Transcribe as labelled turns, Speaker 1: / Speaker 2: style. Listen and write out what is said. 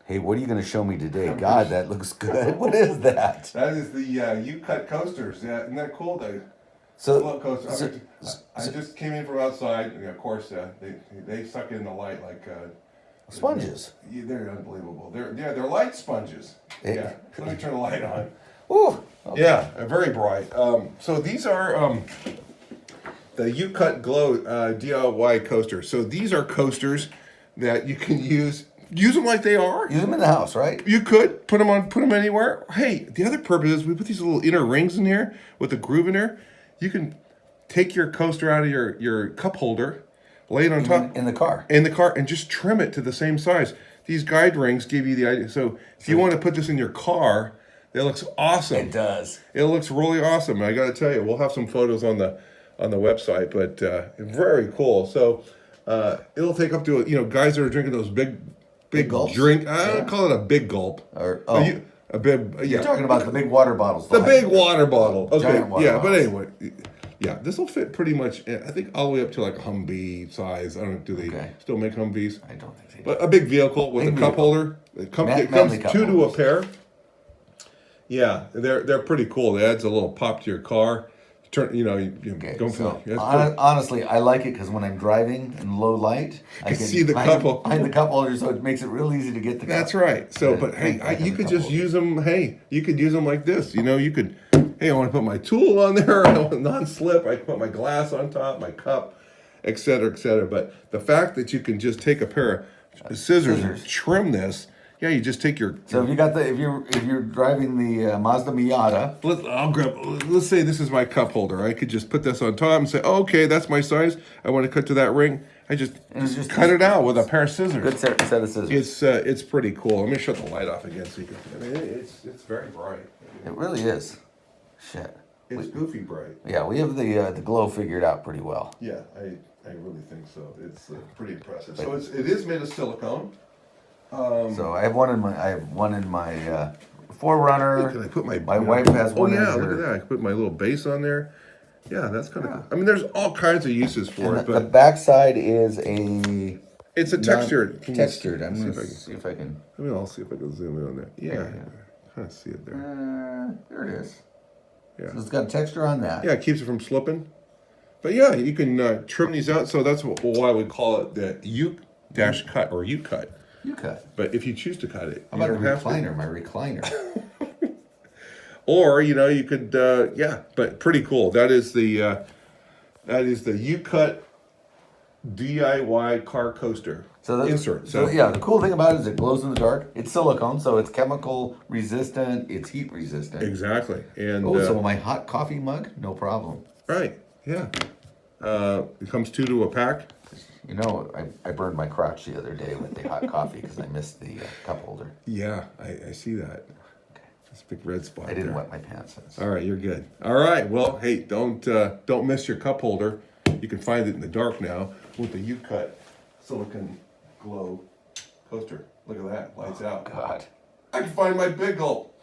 Speaker 1: Hey, what are you going to show me today? God, that looks good. What is that?
Speaker 2: That is the U-Cut coasters. Yeah, isn't that cool?
Speaker 1: So,
Speaker 2: Coaster. I just came in from outside, and of course they suck in the light like
Speaker 1: sponges.
Speaker 2: They're unbelievable. They're light sponges. Yeah. Let me turn the light on.
Speaker 1: Ooh. Okay.
Speaker 2: Yeah, very bright. So these are the U-Cut Glow DIY coasters. So these are coasters that you can use them like they are.
Speaker 1: Use them in the house, right?
Speaker 2: You could put them anywhere. Hey, the other purpose is we put these little inner rings in here with a groove in there. You can take your coaster out of your cup holder, lay it on top
Speaker 1: in the car,
Speaker 2: and just trim it to the same size. These guide rings give you the idea. So if you want to put this in your car, it looks awesome.
Speaker 1: It does.
Speaker 2: It looks really awesome. I got to tell you, we'll have some photos on the website, but very cool. So it'll take up to guys that are drinking those big
Speaker 1: gulps?
Speaker 2: drink. I don't call it a big gulp. A big. Yeah.
Speaker 1: You're talking about the big water bottles.
Speaker 2: The big water bottle. Okay.
Speaker 1: Giant water bottles.
Speaker 2: But anyway, yeah, this will fit pretty much. I think all the way up to like a Humvee size. I don't know. Do they still make Humvees?
Speaker 1: I don't think they do.
Speaker 2: But a big vehicle with a cup holder. It comes two to a pair. Yeah, they're pretty cool. It adds a little pop to your car. Turn, go from
Speaker 1: honestly, I like it because when I'm driving in low light, I can
Speaker 2: see the cup
Speaker 1: behind the cup holder, so it makes it real easy to get the cup.
Speaker 2: That's right. So, but hey, you could just use them. Hey, you could use them like this. You could. Hey, I want to put my tool on there. I want non-slip. I can put my glass on top, my cup, etc., etc. But the fact that you can just take a pair of scissors and trim this. Yeah, you just take your.
Speaker 1: So if you're driving the Mazda Miata,
Speaker 2: let's say this is my cup holder. I could just put this on top and say, oh, okay, that's my size. I want to cut to that ring. I just cut it out with a pair of scissors.
Speaker 1: Good set of scissors.
Speaker 2: It's pretty cool. Let me shut the light off again so you can. I mean, it's very bright.
Speaker 1: It really is. Shit.
Speaker 2: It's goofy bright.
Speaker 1: Yeah, we have the glow figured out pretty well.
Speaker 2: Yeah, I really think so. It's pretty impressive. So it is made of silicone.
Speaker 1: So I have one in my Forerunner.
Speaker 2: Can I put my
Speaker 1: wife has one?
Speaker 2: Oh yeah, look at that! I can put my little base on there. Yeah, that's kind of cool. I mean, there's all kinds of uses for it. But
Speaker 1: the backside is a.
Speaker 2: It's a textured.
Speaker 1: Textured. I'm gonna see if I can.
Speaker 2: I'll see if I can zoom in on that. Yeah, kind of see it there.
Speaker 1: There it is.
Speaker 2: Yeah.
Speaker 1: So it's got texture on that.
Speaker 2: Yeah, it keeps it from slipping. But yeah, you can trim these out. So that's why we call it the U-cut or U-cut.
Speaker 1: U-cut.
Speaker 2: But if you choose to cut it,
Speaker 1: how about a recliner? My recliner.
Speaker 2: Or you could but pretty cool. That is the U-Cut DIY car coaster insert.
Speaker 1: So the cool thing about it is it glows in the dark. It's silicone, so it's chemical resistant. It's heat resistant.
Speaker 2: Exactly. And
Speaker 1: so my hot coffee mug, no problem.
Speaker 2: Right. Yeah. It comes two to a pack.
Speaker 1: I burned my crotch the other day with the hot coffee because I missed the cup holder.
Speaker 2: Yeah, I see that. Okay. That's a big red spot.
Speaker 1: I didn't wet my pants.
Speaker 2: All right, you're good. All right. Well, hey, don't miss your cup holder. You can find it in the dark now with the U-Cut silicone glow coaster. Look at that. Lights out.
Speaker 1: God.
Speaker 2: I can find my big gulp.